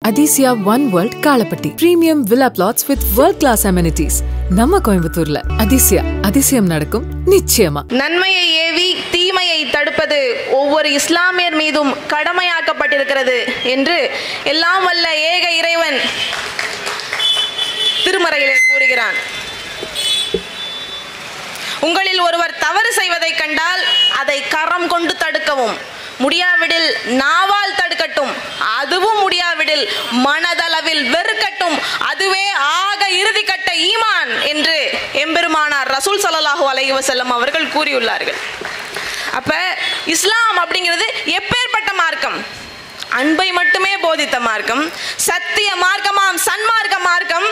Adisia One World Kalapatti. Premium villa plots with world-class amenities. நம்ம கோயம்புத்தூர்ல அதிசயம் நடக்கும் நிச்சயமா. நன்மையை ஏவி தீமையை தடுப்பது ஒவ்வொரு இஸ்லாமியர் மீதும் கடமையாக்கப்பட்டிருக்கிறது என்று எல்லாம் வல்ல ஏக இறைவன் திருமறையிலே கூறுகிறான். உங்களில் ஒருவர் தவறு செய்வதை கண்டால் அதை கரம் கொண்டு தடுக்கவும், முடியாவிடில் நாவால் தடுக்கட்டும், அதுவும் முடியாவிடில் மனதளவில் வெறுக்கட்டும், அதுவே ஆக இறுதி கட்ட ஈமான் என்று எம்பெருமானார் ரசூல் ஸல்லல்லாஹு அலைஹி வஸல்லம் அவர்கள் கூறியுள்ளார்கள். அப்ப இஸ்லாம் அப்படிங்கிறது எப்பேற்பட்ட மார்க்கம்? அன்பை மட்டுமே போதித்த மார்க்கம், சத்திய மார்க்கமாம் சன்மார்க்க மார்க்கம்,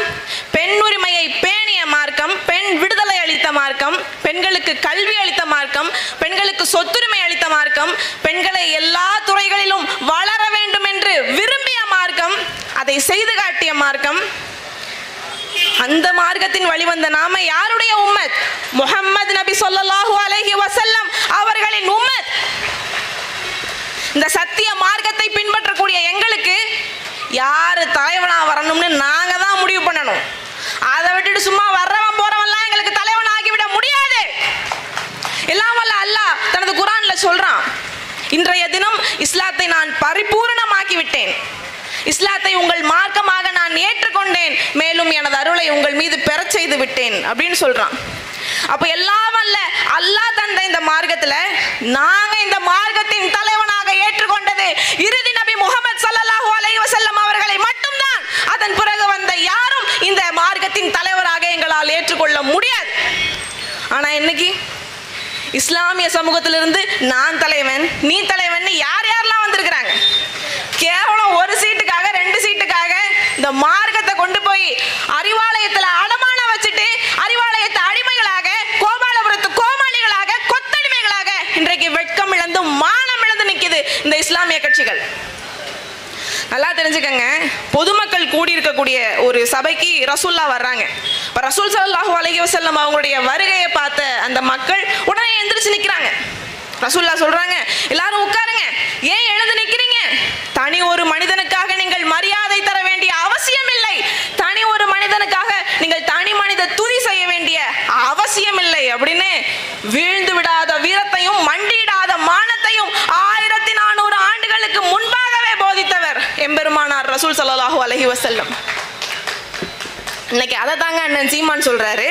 பெண் உரிமையை பேணிய மார்க்கம், பெண் விடுதலை அளித்த மார்க்கம், பெண்களுக்கு கல்வி அளித்த மார்க்கம், பெண்களுக்கு சொத்துரிமை அளித்த மார்க்கம், பெண்களை எல்லா துறைகளிலும் வளர வேண்டும் என்று விரும்பிய மார்க்கம், அதை செய்து காட்டிய மார்க்கம். அந்த மார்க்கத்தின் வழிவந்த நாம யாருடைய உம்மத்? முஹம்மது நபி ஸல்லல்லாஹு அலைஹி வஸல்லம் அவர்களின் உம்மத். இந்த சத்திய மார்க்கத்தை பின்பற்றக்கூடிய எங்களுக்கு யாரு தலைவனா வரணும்னு நாங்க தான் முடிவு பண்ணணும். அதை விட்டுட்டு சும்மா வர்றவன் போறவன்லாம் எங்களுக்கு தலைவன் ஆகிவிட முடியாது. எல்லாம் வல்ல அல்லாஹ் தனது குர்ஆன்ல சொல்றான், இன்றைய தினம் இஸ்லாத்தை நான் பரிபூரணமாக்கி விட்டேன், இஸ்லாத்தை உங்கள் மார்க்கமாக நான் ஏற்றுக்கொண்டேன், மேலும் எனது அருளை உங்கள் மீது பெறச் செய்து விட்டேன் அப்படின்னு சொல்றான். அப்ப எல்லாம் வல்ல அல்லாஹ் தந்த இந்த மார்க்கத்துல நாங்க இந்த மார்க்கத்தின் தலைவனாக ஏற்றுக்கொண்டது இறுதி நபி முஹம்மது ஸல்லல்லாஹு அலைஹி வஸல்லம் அவர்களை மட்டும்தான். அதன் பிறகு வந்த யாரும் இந்த மார்க்கத்தின் தலைவராக எங்களால் ஏற்றுக்கொள்ள முடியாது. ஆனா இன்னைக்கு இஸ்லாமிய சமூகத்திலிருந்து நான் தலைவன் நீ தலைவன் யார் யாரெல்லாம் வந்திருக்கிறாங்க? கேவலம் ஒரு சீட்டுக்காக 2 சீட்டுக்காக இந்த மார்க்கத்தை கொண்டு போய் அறிவாலயத்துல அடமான வச்சுட்டு அறிவாலயத்தை அடிமைகளாக, கோபாலபுரத்து கோமாளிகளாக, கொத்தடிமைகளாக இன்றைக்கு வெட்கம் இழந்து மானம் இழந்து நிக்குது இந்த இஸ்லாமிய கட்சிகள். நல்லா தெரிஞ்சுக்கங்க, பொதுமக்கள் கூடியிருக்கக்கூடிய ஒரு சபைக்கு ரசூல்லா வர்றாங்க. இப்போ ரசூல் ஸல்லல்லாஹு அலைஹி வஸல்லம் அவங்களுடைய வருகையை பார்த்த அந்த மக்கள் உடனே எந்திரிச்சு நிற்கிறாங்க. ரசூல்லா சொல்றாங்க, எல்லாரும் உட்காருங்க. ஏன் எழுந்து நிற்கிறீங்க? தனி ஒரு மனிதனுக்காக நீங்கள் மரியாதை தர வேண்டிய அவசியம் இல்லை, தனி ஒரு மனிதனுக்காக நீங்கள் தனி மனித துதி செய்ய வேண்டிய அவசியம் இல்லை அப்படின்னு வீழ்ந்து விடாத வீரத்தையும் மண்டியிடாத மானத்தையும் 1400 ஆண்டுகளுக்கு முன்பாகவே போதித்தவர் எம்பெருமானார் ரசூல் ஸல்லல்லாஹு அலைஹி வஸல்லம். இன்னைக்கு அதை தாங்க அண்ணன் சீமான் சொல்றாரு.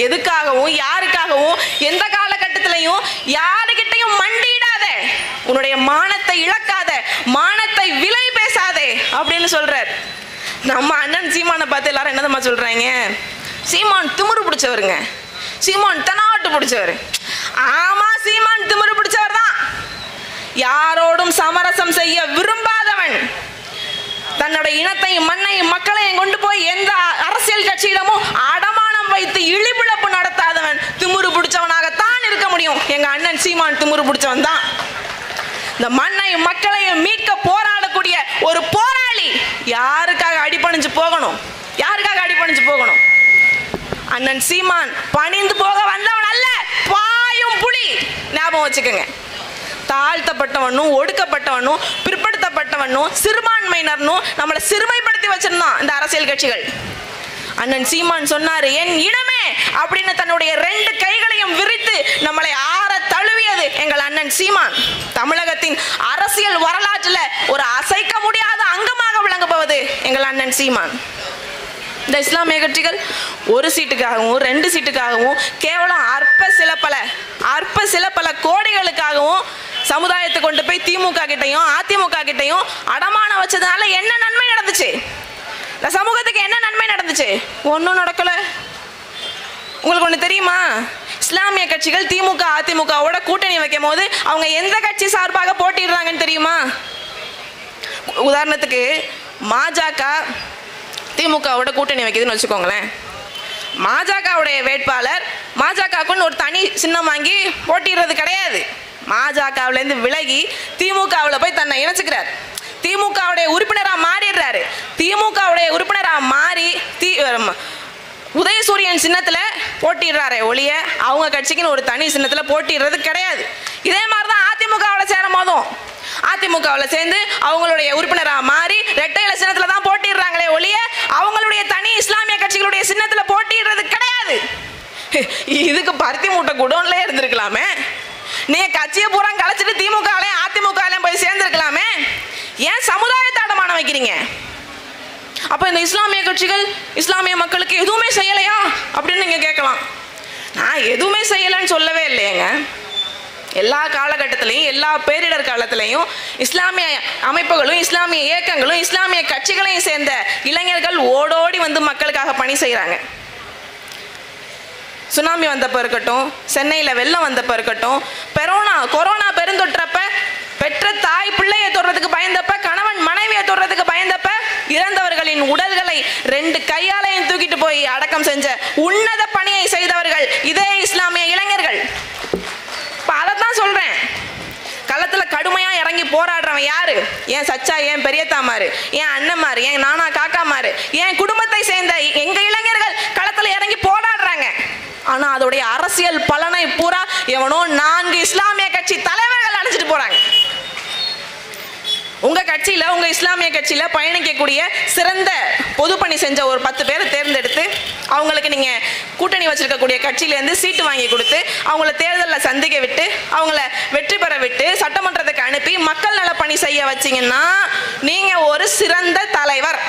எதுக்காகவும் யாருக்காகவும் எந்த காலகட்டத்திலையும் யாருக்கிட்டையும் மண்டியிடாத, உன்னுடைய மானத்தை இழக்காத, மானத்தை விலை பேசாதே அப்படின்னு சொல்றார். நம்ம அண்ணன் சீமானை பார்த்து எல்லாரும் என்னதம்மா சொல்றாங்க? சீமான் திமிரு பிடிச்சவருங்க, சீமான் தெனாட்டு பிடிச்சவர். ஆமா, சீமான் திமிரு பிடிச்சவர் தான். யாரோடும் சமரசம் செய்ய விரும்பாதவன், தன்னுடைய இனத்தையும் மண்ணையும் மக்களையும் கொண்டு போய் எந்த அரசியல் கட்சியிடமும் அடமானம் வைத்து இழிபிழப்பு நடத்தாதவன் திமிரு பிடிச்சவனாகத்தான் இருக்க முடியும். எங்க அண்ணன் சீமான் திமிரு பிடிச்சவன் தான். இந்த மண்ணையும் மக்களையும் மீட்க போராடக்கூடிய ஒரு போராளி யாருக்காக அடிபணிஞ்சு போகணும்? யாருக்காக அடிபணிஞ்சு போகணும்? அண்ணன் சீமான் பணிந்து போக வந்தவன் அல்ல, பாயும் புலி. ஞாபகம் வச்சுக்கோங்க. தாழ்த்தப்பட்டவனும் ஒடுக்கப்பட்டவனும் பிற்படுத்தப்பட்டவனும் சிறுபான்மையினர்னும் நம்மளை சிறுமைப்படுத்தி வச்சிருந்தான் இந்த அரசியல் கட்சிகள். அண்ணன் சீமான் சொன்னாரு, என் இனமே அப்படின்னு தன்னுடைய 2 கைகளையும் விரித்து நம்மளை ஆற தழுவியது எங்கள் அண்ணன் சீமான். தமிழகத்தின் அரசியல் வரலாற்றில் ஒரு அசைக்க முடியாத அங்கமாக விளங்குபவது எங்கள் அண்ணன் சீமான். இந்த இஸ்லாமிய கட்சிகள் ஒரு சீட்டுக்காகவும் 2 சீட்டுக்காகவும் கேவலம் அற்ப சில பல கோடிகளுக்காகவும் சமுதாயத்தை கொண்டு போய் திமுக கிட்டையும் அதிமுக கிட்டையும் அடமான வச்சதுனால என்ன நன்மை நடந்துச்சு? இந்த சமூகத்துக்கு என்ன நன்மை நடந்துச்சு? ஒன்றும் நடக்கல. உங்களுக்கு ஒன்று தெரியுமா? இஸ்லாமிய கட்சிகள் திமுக அதிமுகவோட கூட்டணி வைக்கும் போது அவங்க எந்த கட்சி சார்பாக போட்டிடுறாங்கன்னு தெரியுமா? உதாரணத்துக்கு மாஜக திமுகவோட கூட்டணி வைக்குதுன்னு வச்சுக்கோங்களேன். மாஜகவுடைய வேட்பாளர் மாஜகவுக்குன்னு ஒரு தனி சின்னம் வாங்கி போட்டிடுறது கிடையாது. மாஜகவிலேருந்து விலகி திமுகவில் போய் தன்னை இணைச்சுக்கிறார். திமுகவுடைய உறுப்பினராக மாறிடுறாரு. திமுகவுடைய உறுப்பினராக மாறி உதயசூரியன் சின்னத்தில் போட்டிடுறாரே ஒழிய அவங்க கட்சிக்குன்னு ஒரு தனி சின்னத்தில் போட்டிடுறது கிடையாது. இதே மாதிரி தான் அதிமுகவில் சேரும் போதும் அதிமுகவில் சேர்ந்து அவங்களுடைய உறுப்பினராக மாறி இரட்டை இலை சின்னத்தில் தான் இதுக்கு பருத்தி மூட்டை குடோன்ல இருந்திருக்கலாமே. நீங்க கட்சியை பூரா கலைச்சிட்டு திமுகலையும் அதிமுகலையும் போய் சேர்ந்திருக்கலாமே. ஏன் சமுதாயத்தை அடமானம் வைக்கிறீங்க? அப்ப இந்த இஸ்லாமிய கட்சிகள் இஸ்லாமிய மக்களுக்கு எதுவுமே செய்யலையா அப்படின்னு நீங்க கேட்கலாம். நான் எதுவுமே செய்யலைன்னு சொல்லவே இல்லையேங்க. எல்லா காலகட்டத்திலையும் எல்லா பேரிடர் காலத்திலையும் இஸ்லாமிய அமைப்புகளும் இஸ்லாமிய இயக்கங்களும் இஸ்லாமிய கட்சிகளையும் சேர்ந்த இளைஞர்கள் ஓடோடி வந்து மக்களுக்காக பணி செய்கிறாங்க. சுனாமி வந்தப்போ இருக்கட்டும், சென்னையில் வெள்ளம் வந்தப்போ இருக்கட்டும், கொரோனா பெருந்தொற்றப்ப பெற்ற தாய் பிள்ளையை தொடுறதுக்கு பயந்தப்ப, கணவன் மனைவியை தொடுறதுக்கு பயந்தப்ப இறந்தவர்களின் உடல்களை 2 கையாலையும் தூக்கிட்டு போய் அடக்கம் செஞ்ச உன்னத பணியை செய்தவர்கள் இதே இஸ்லாமிய இளைஞர்கள். அதைத்தான் சொல்றேன். களத்துல கடுமையா இறங்கி போராடுறவன் யாரு? ஏன் சச்சா, ஏன் பெரியத்தாமாரு, ஏன் அண்ணமாரு, ஏன் நானா காக்காமாரு, ஏன் குடும்பத்தை சேர்ந்த எங்க இளைஞர்கள் களத்துல இறங்கி போராடுறாங்க. ஆனா அதோடைய அரசியல் பலனை பூரா எவனோ 4 இஸ்லாமிய கட்சி தலைவர்கள் அழைச்சிட்டு போறாங்க. உங்க கட்சியில, உங்க இஸ்லாமிய கட்சியில பயணிக்கக்கூடிய சிறந்த பொதுப்பணி செஞ்ச ஒரு 10 பேரை தேர்ந்தெடுத்து அவங்களுக்கு நீங்க கூட்டணி வச்சிருக்கக்கூடிய கட்சியிலேருந்து சீட்டு வாங்கி கொடுத்து அவங்கள தேர்தலில் சந்திக்க விட்டு அவங்கள வெற்றி பெற விட்டு சட்டமன்றத்துக்கு அனுப்பி மக்கள் நல பணி செய்ய வச்சீங்கன்னா நீங்க ஒரு சிறந்த தலைவர்.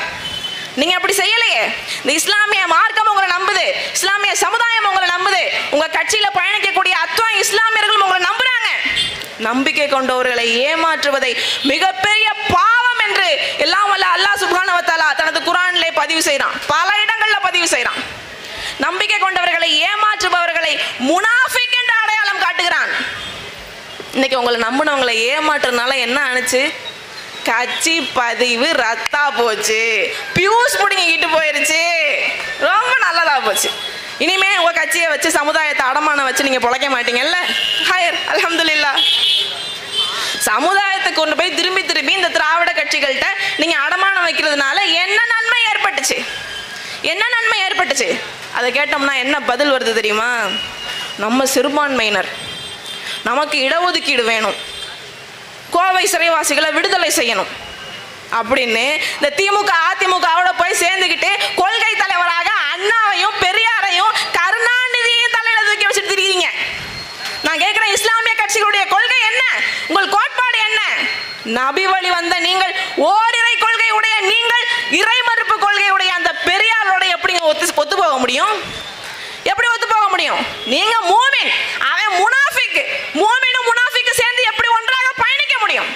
நீங்க அப்படி செய்யலையே. இந்த இஸ்லாமிய மார்க்கம் உங்களை நம்புது, இஸ்லாமிய சமுதாயம் உங்களை நம்புது, உங்க கட்சியில பயணிக்கக்கூடிய அத்தனை இஸ்லாமியர்களும் உங்களை நம்புறாங்க. நம்பிக்கை கொண்டவர்களை ஏமாற்றுவதை மிகப்பெரிய பாவம் என்று எல்லாம் வல்ல அல்லாஹ் சுப்ஹானஹு வ தஆலா தனது குர்ஆனிலே பதிவு செய்றான், பல இடங்கள்ல பதிவு செய்றான். நம்பிக்கை கொண்டவர்களை ஏமாற்றுபவர்களை முனாஃபிக் என்று அடையாளம் காட்டுகிறான். இன்னைக்கு உங்களை நம்பினவங்களை ஏமாற்றுறதுனால என்ன ஆனிச்சு? கட்சி பதிவு ரத்தா போச்சு, பியூஸ் புடிங்கிட்டு போயிருச்சு, ரொம்ப நல்லதா போச்சு. இனிமே உங்க கட்சியை வச்சு சமுதாயத்தை அடமானம் வச்சு நீங்க பொழைக்க மாட்டீங்கல்ல. ஹைர் அல்ஹம்துலில்லாஹ். சமுதாயத்தை கொண்டு போய் திரும்பி இந்த திராவிட கட்சிகள்கிட்ட நீங்க அடமானம் வைக்கிறதுனால என்ன நன்மை ஏற்பட்டுச்சு? என்ன நன்மை ஏற்பட்டுச்சு? அதை கேட்டோம்னா என்ன பதில் வருது தெரியுமா? நம்ம சிறுபான்மையினர், நமக்கு இடஒதுக்கீடு வேணும், கோவை சிறைவாசிகளை விடுதலை செய்யணும் அப்படின்னு இந்த திமுக அதிமுகவோட போய் சேர்ந்துக்கிட்டு கொள்கை தலைவராக அண்ணாவையும் பெரியாரையும் கருணாநிதியையும் தலையில தூக்கி வச்சுட்டு திரிகிறீங்க. நான் கேட்கிறேன், இஸ்லாமிய கட்சிகளுடைய கொள்கை என்ன? உங்கள் கோட்பாடு என்ன? நபி வழி வந்த நீங்கள், ஓரிரை கொள்கை உடைய நீங்கள், இறை மறுப்பு கொள்கை உடைய அந்த பெரியாரோட எப்படிங்க ஒத்து போக முடியும்? எப்படி ஒத்து போக முடியும்? நீங்க மூமின், அவன் முனாஃபிக். மூமினும் முனாஃபிக் சேர்ந்து எப்படி ஒன்றாக பயணிக்க முடியும்?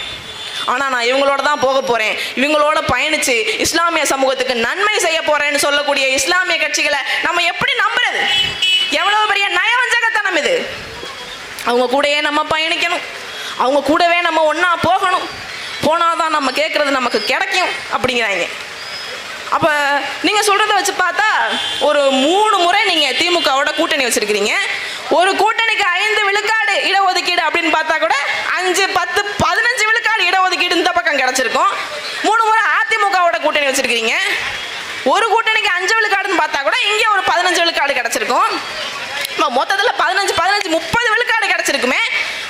ஆனா நான் இவங்களோட தான் போக போறேன், இவங்களோட பயணிச்சு இஸ்லாமிய சமூகத்துக்கு நன்மை செய்ய போறேன்னு சொல்லக்கூடிய இஸ்லாமிய கட்சிகளை நம்ம எப்படி நம்புறது? எவ்வளவு பெரிய நயவஞ்சகத்தனம் இது! அவங்க கூடயே நம்ம பயணிக்கணும், அவங்க கூடவே நம்ம ஒன்னா போகணும், போனாதான் நம்ம கேட்கறது நமக்கு கிடைக்கும் அப்படிங்கிறாங்க. அப்ப நீங்க சொல்றதை வச்சு பார்த்தா ஒரு 3 முறை நீங்க திமுகவோட கூட்டணி வச்சிருக்கீங்க. ஒரு கூட்டணிக்கு 5 விழுக்காடு இடஒதுக்கீடு அப்படின்னு பார்த்தா கூட 5, 10, 15 விழுக்காடு இடஒதுக்கீடு இந்த பக்கம் கிடைச்சிருக்கும். 3 முறை அதிமுகவோட கூட்டணி வச்சிருக்கீங்க. ஒரு கூட்டணிக்கு 5 விழுக்காடுன்னு பார்த்தா கூட இங்கே ஒரு 15 விழுக்காடு கிடைச்சிருக்கும். மொத்தத்தில் 15, 30 விழுக்காடு கிடைச்சிருக்குமே.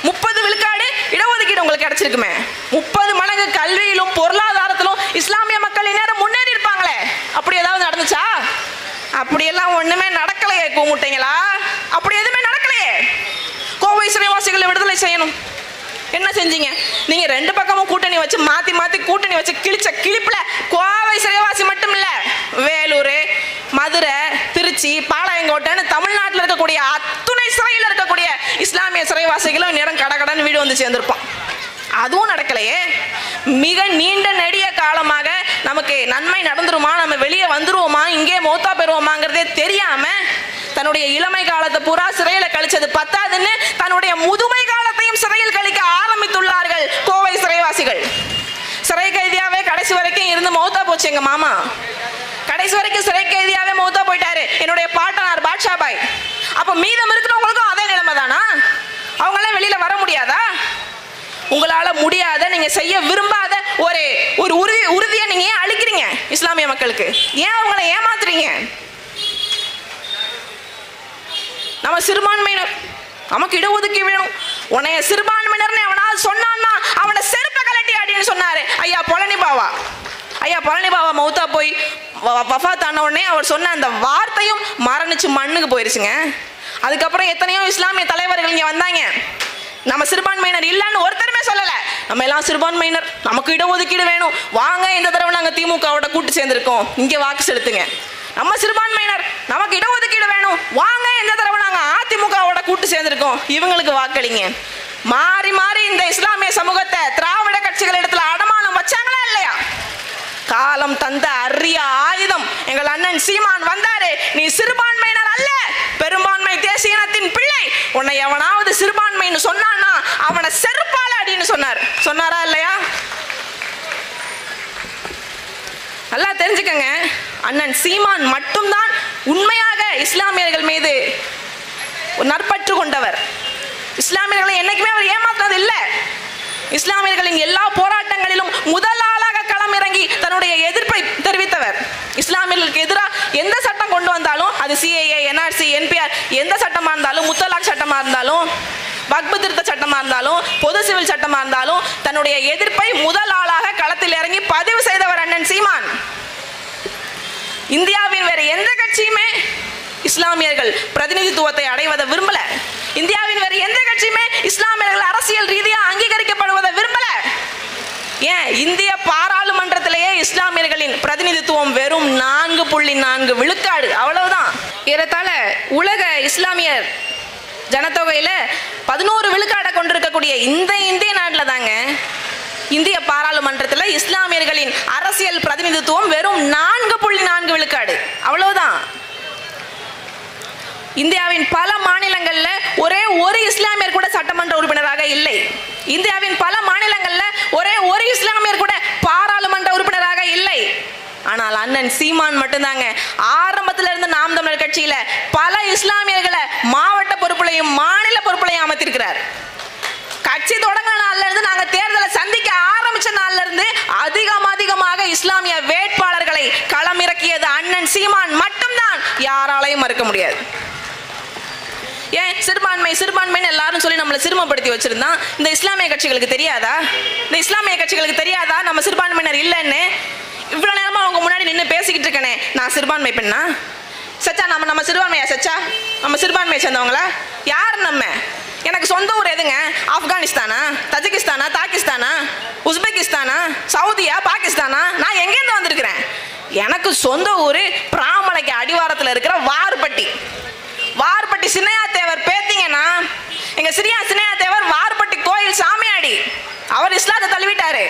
30 விழுக்காடு இடஒதுக்கீடு உங்களுக்கு கிடைச்சிருக்குமே. 30 மடங்கு கல்வியிலும் பொருளாதாரத்திலும் இஸ்லாமிய மக்கள் இந்நேரம் முன்னேறி இருப்பாங்களே. அப்படி ஏதாவது நடந்துச்சா? அப்படியெல்லாம் ஒண்ணுமே நடக்கலையே. கூமுட்டைங்களா, அப்படி எதுவுமே நடக்கலையே. கோவை சிறைவாசிகளை விடுதலை செய்யணும், என்ன செஞ்சீங்க நீங்க? 2 பக்கமும் கூட்டணி வச்சு மாத்தி கூட்டணி வச்சு கிழிச்ச கிழிப்புல கோவை சிறைவாசி மட்டும் இல்ல, வேலூர், மதுரை, திருச்சி, பாளையங்கோட்டைன்னு தமிழ்நாட்டில் இருக்கக்கூடிய அத்துணை சிறையில் இருக்கக்கூடிய இஸ்லாமிய சிறைவாசிகளும் நேரம் கடகடன்னு வீடு வந்து சேர்ந்திருப்பான். அதுவும் நடக்கலையே. மிக நீண்ட நெடிய காலமாக நமக்கு நன்மை நடந்துருமா, நம்ம வெளியே வந்துருவோமா, இங்கே மௌத்தா பெறுவோமாங்கிறதே தெரியாம தன்னுடைய இளமை காலத்தை பூரா சிறையில கழிச்சது பத்தாதுன்னு தன்னுடைய முதுமை காலத்தையும் சிறையில் கழிக்க ஆரம்பித்துள்ளார்கள் கோவை சிறைவாசிகள். சிறை கைதியாவே கடைசி வரைக்கும் இருந்து மௌத்தா போச்சு எங்க மாமா. கடைசி வரைக்கும் சிறை கைதியாவே மௌத்தா போயிட்டாரு என்னுடைய பாட்டனார் பாட்ஷா பாய். அப்ப மீதம் இருக்கிறவங்களுக்கும் அதே நிலைமை தானா? அவங்களாம் வெளியில வர முடியாதா? உங்களால முடியாத, நீங்க செய்ய விரும்பாத ஒரு உறுதியை நீங்க ஏன் அளிக்கிறீங்க இஸ்லாமிய மக்களுக்கு? ஏன் அவங்களை ஏமாத்துறீங்க? நம்ம சிறுபான்மையினர், நமக்கு இடஒதுக்கீடு வேணும். உன்னைய சிறுபான்மையினர் அவனாவது சொன்னான்னா அவனை செருப்ப கலட்டி அப்படின்னு சொன்னாரு ஐயா பழனி பாவா. ஐயா பழனி பாவா மௌத்தா போய் வஃபாத் ஆன உடனே அவர் சொன்ன அந்த வார்த்தையும் மரணிச்சு மண்ணுக்கு போயிருச்சுங்க. அதுக்கப்புறம் எத்தனையோ இஸ்லாமிய தலைவர்கள் இங்கே வந்தாங்க. நம்ம சிறுபான்மையினர் இல்லைன்னு ஒருத்தருமே சொல்லலை. நம்ம எல்லாம் சிறுபான்மையினர், நமக்கு இடஒதுக்கீடு வேணும், வாங்க இந்த தடவை நாங்கள் திமுகவோட கூட்டு சேர்ந்துருக்கோம், இங்கே வாக்கு செலுத்துங்க. நம்ம சிறுபான்மையினர், நமக்கு இடஒதுக்கீடு வேணும், வாங்க இந்த தடவை நாங்கள் அதிமுகவோட கூட்டு சேர்ந்துருக்கோம், இவங்களுக்கு வாக்களிங்க. மாறி மாறி இந்த இஸ்லாமிய சமூகத்தை திராவிட கட்சிகள் இடத்துல அடமானம் வச்சாங்களா இல்லையா? காலம் தந்த அரிய ஆயுதம் எங்கள் அண்ணன் சீமான் வந்தாரு. நீ சிறுபான்மையினர் அல்ல, பெரும்பான்மை தேசிய இனத்தின் பிள்ளை. உன்னை எவனாவது சிறுபான்மைன்னு சொன்னான்னா அவனை செருப்பால அடின்னு சொன்னாரா இல்லையா? நல்லா தெரிஞ்சுக்கங்க, அண்ணன் சீமான் மட்டும்தான் உண்மையாக இஸ்லாமியர்கள் மீது நற்பற்று கொண்டவர். இஸ்லாமியர்களை என்னைக்குமே அவர் ஏமாற்றது இல்லை. இஸ்லாமியர்களின் எல்லா போராட்டங்களிலும் முதலாளாக களமிறங்கி தன்னுடைய எதிர்ப்பை தெரிவித்தவர். இஸ்லாமியர்களுக்கு எதிராக எந்த சட்டம் கொண்டு வந்தாலும், அது சிஏஏ, என்ஆர்சி, என்பிஆர், எந்த சட்டமா இருந்தாலும், முத்தலாக் சட்டமா இருந்தாலும், வக்பு திருத்த சட்டமா இருந்தாலும், பொது சிவில் சட்டமா இருந்தாலும், தன்னுடைய எதிர்ப்பை முதலாளாக களத்தில் இறங்கி பதிவு செய்தவர் அண்ணன் சீமான். இந்தியாவின் வேற எந்த கட்சியுமே இஸ்லாமியர்கள் பிரதிநிதித்துவத்தை அடைவதை விரும்பல. இந்தியாவின் வேற எந்த கட்சியுமே இஸ்லாமியர்கள் அரசியல் ரீதியாக அங்கீகரிக்கப்படுவதை விரும்பல. ஏன், இந்திய பாராளுமன்றத்திலேயே இஸ்லாமியர்களின் பிரதிநிதித்துவம் வெறும் 4.4 விழுக்காடு, அவ்வளவுதான். ஏறத்தாழ உலக இஸ்லாமியர் ஜனத்தொகையில 11 விழுக்காடை கொண்டிருக்கக்கூடிய இந்த இந்திய நாட்டில் தாங்க இந்திய பாராளுமன்றத்தில் இஸ்லாமியர்களின் அரசியல் பிரதிநிதித்துவம் வெறும் 4.4 விழுக்காடு, அவ்வளவுதான். இந்தியாவின் பல மாநிலங்கள்ல ஒரே ஒரு இஸ்லாமியர் கூட சட்டமன்ற உறுப்பினராக இல்லை. இந்தியாவின் பல மாநிலங்கள்ல ஒரே ஒரு இஸ்லாமியர் கூட பாராளுமன்ற உறுப்பினராக இல்லை. ஆனால் அண்ணன் சீமான் மட்டும்தாங்க ஆரம்பத்துல இருந்து நாம் தமிழர் கட்சியில பல இஸ்லாமியர்களை மாவட்ட பொறுப்புலையும் மாநில பொறுப்புலையும் அமைத்திருக்கிறார். கட்சி தொடங்கின நாள்ல இருந்து, நாங்க தேர்தலை சந்திக்க ஆரம்பிச்ச நாள்ல இருந்து அதிகமாக இஸ்லாமிய வேட்பாளர்களை களமிறக்கியது அண்ணன் சீமான் மட்டும்தான், யாராலையும் மறுக்க முடியாது. ஏன் சிறுபான்மைன்னு எல்லாரும் சொல்லி நம்மளை சிறுமப்படுத்தி வச்சிருந்தான். இந்த இஸ்லாமிய கட்சிகளுக்கு தெரியாதா? நம்ம சிறுபான்மையினர் இல்லைன்னு இவ்வளவு நேரமா அவங்க முன்னாடி நின்று பேசிக்கிட்டு இருக்கனே, நான் சிறுபான்மை பெண்ணா? சச்சா நம்ம சிறுபான்மையா? சச்சா நம்ம சிறுபான்மையை சேர்ந்தவங்களா? யார் நம்ம? எனக்கு சொந்த ஊர் எதுங்க? ஆப்கானிஸ்தானா, தஜிகிஸ்தானா, தாக்கிஸ்தானா, உஸ்பெகிஸ்தானா, சவுதியா, பாகிஸ்தானா? நான் எங்கேருந்து வந்திருக்கிறேன்? எனக்கு சொந்த ஊர் பிராமலைக்கு அடிவாரத்தில் இருக்கிற வார்பட்டி. சின்னையா தேவர் பேத்தீங்கன்னா, எங்க சின்னையா தேவர் வார்பட்டி கோயில் சாமியாடி. அவர் இஸ்லாத்தை தழுவிட்டாரு.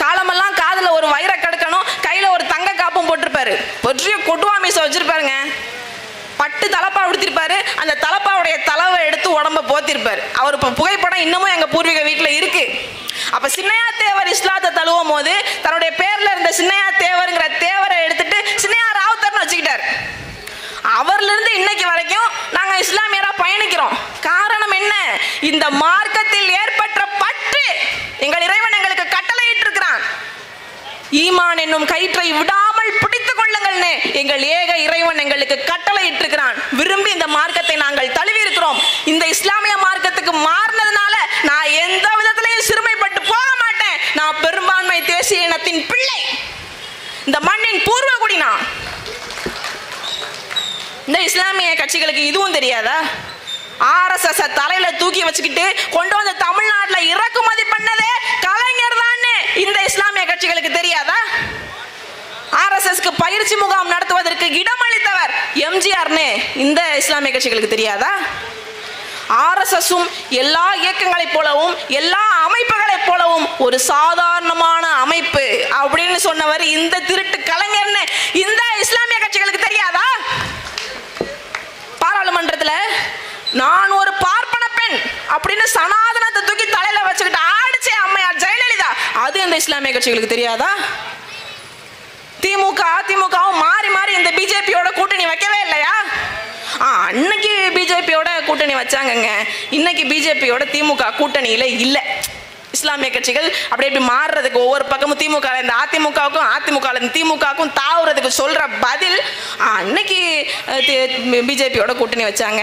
காலமெல்லாம் காதுல ஒரு வைர கடுக்கணும், கையில ஒரு தங்க காப்பும் போட்டிருப்பாரு, பெரிய கொட்டுவா மீசை வச்சிருப்பாருங்க, பட்டு தலப்பா உடுத்திருப்பாரு. அந்த தலப்பாவுடைய தலவை எடுத்து உடம்ப போத்திருப்பாரு. அவர் இப்போ புகைப்படம் இன்னமும் எங்க பூர்வீக வீட்டில் இருக்கு. அப்ப சின்னையா தேவர் இஸ்லாத்தை தழுவும் போது தன்னுடைய பேர்ல இருந்த சின்னையா தேவர்ங்கிற தேவரை எடுத்துட்டு சின்னையா ராவுத்தர்னு வச்சுக்கிட்டார். அவர்ல இருந்து இன்னைக்கு வரைக்கும் நாங்க இஸ்லாமியரா பயணிக்கிறோம். காரணம் என்ன? இந்த மார்க்கத்தில் ஏற்பட்ட பற்று. எங்கள் இறைவன் எங்களுக்கு கட்டளையிட்டு இருக்கிறான், ஈமான் என்னும் கயிற்றை விடாமல் பிடித்துக் கொள்ளுங்கள்னு எங்கள் ஏக இறைவன் எங்களுக்கு கட்டளையிட்டு இருக்கிறான். விரும்பி இந்த மார்க்கத்தை நாங்கள் தழுவி இருக்கிறோம். இந்த இஸ்லாமிய மார்க்கத்துக்கு மாறினதுனால நான் எந்த விதத்திலையும் சிறுமைப்பட்டு போக மாட்டேன். நான் பெரும்பான்மை தேசிய இனத்தின் பிள்ளை, இந்த மண்ணின் பூர்வ குடினா. இந்த இஸ்லாமிய கட்சிகளுக்கு இதுவும் தெரியாதா? RSS தலையில தூக்கி வச்சுக்கிட்டு கொண்டு வந்து தமிழ்நாட்டில் இறக்குமதி பண்ணதே கலைஞர் தான் இந்த இஸ்லாமிய கட்சிகளுக்கு தெரியாதா? RSSக்கு பயிற்சி முகாம் நடத்துவதற்கு இடமளித்தவர் எம்ஜிஆர்னு இந்த இஸ்லாமிய கட்சிகளுக்கு தெரியாதா? RSSம் எல்லா இயக்கங்களைப் போலவும் எல்லா அமைப்புகளைப் போலவும் ஒரு சாதாரணமான அமைப்பு அப்படின்னு சொன்னவர் இந்த திருட்டு கலைஞர்னு இந்த இஸ்லாமிய கட்சிகளுக்கு தெரியாதா? பாராளுமன்றத்தில் நான் ஒரு பார்ப்பன பெண் அப்படின்னு சனாதனத்தை தூக்கி தலையில வச்சுக்கிட்டு ஆடிச்சே அம்மையார் ஜெயலலிதா, அது இந்த இஸ்லாமிய கட்சிகளுக்கு தெரியாதா? திமுக அதிமுகவும் மாறி மாறி இந்த பிஜேபியோட கூட்டணி வைக்கவே இல்லையா? அன்னைக்கு பிஜேபியோட கூட்டணி வச்சாங்கங்க, இன்னைக்கு பிஜேபியோட திமுக கூட்டணியில இல்லை. இஸ்லாமிய கட்சிகள் அப்படி இப்படி மாறுறதுக்கு ஒவ்வொரு பக்கமும் திமுக இந்த அதிமுகவுக்கும் அதிமுக திமுகவுக்கும் தாவுறதுக்கு சொல்ற பதில், அன்னைக்கு பிஜேபியோட கூட்டணி வச்சாங்க,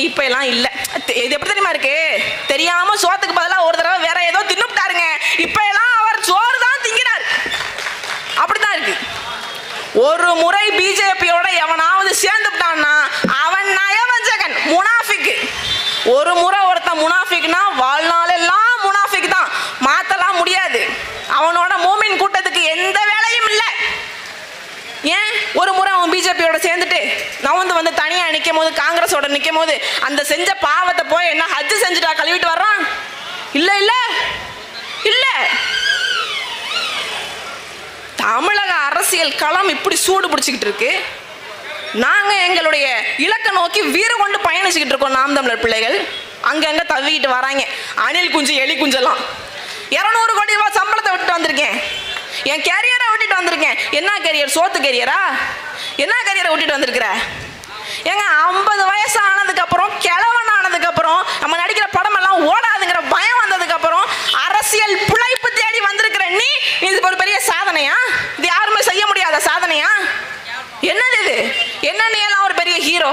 இப்ப எல்லாம் இல்லை. இது எப்படி தெரியுமா இருக்கு? தெரியாம சோத்துக்கு பதிலாக ஒரு தடவை வேற ஏதோ தின்னுட்டாருங்க, இப்ப எல்லாம் அவர் சோறு தான் திங்கிறார். அப்படித்தான் இருக்கு. ஒரு முறை பிஜேபியோட எவனாவது சேர்ந்துட்டான்னா அவன் நயவஞ்சகன், முனாஃபிக். ஒரு முறை ஒருத்தன் முனாஃபிக்னா வாழ்நாள் எல்லாம் முனாஃபிக் தான், மாத்தலாம் முடியாது. அவனோட மூமின் கூட்டத்துக்கு எந்த வேலையும் இல்லை. ஏன் ஒரு முறை அவன் பிஜேபியோட சேர்ந்துட்டு நவந்து வந்து தனியா நிற்கும் போது, காங்கிரஸோட நிற்கும் போது அந்த செஞ்ச பாவத்தை போய் என்ன ஹஜ் செஞ்சுட்டா கழுவிட்டு வர்றான்? இல்ல இல்ல இல்ல. தமிழக அரசியல் களம் இப்படி சூடு பிடிச்சிக்கிட்டு இருக்கு. நாங்க எங்களுடைய இலக்கை நோக்கி வீர கொண்டு பயணிச்சுக்கிட்டு இருக்கோம். நாம் தமிழர் பிள்ளைகள் அங்கங்க தவிக்கிட்டு வராங்க. அணில் குஞ்சு எலி குஞ்செல்லாம் 200 கோடி ரூபாய் சம்பளத்தை விட்டுட்டு வந்திருக்கேன், என் கேரியரை விட்டுட்டு வந்திருக்கேன். என்ன கேரியர்? சோத்து கேரியரா? என்ன கேரியரை விட்டுட்டு வந்திருக்கிற? ஏங்க 50 வயசு ஆனதுக்கு அப்புறம், கிழவன் ஆனதுக்கு அப்புறம், நம்ம நடிக்கிற படம் எல்லாம் ஓடாதுங்கிற பயம் வந்ததுக்கு அப்புறம் அரசியல் பிழைப்பு தேடி வந்திருக்கிற நீ, இது ஒரு பெரிய சாதனையா? இது யாருமே செய்ய முடியாத சாதனையா? என்னது இது? என்ன நீ எல்லாம் ஒரு பெரிய ஹீரோ?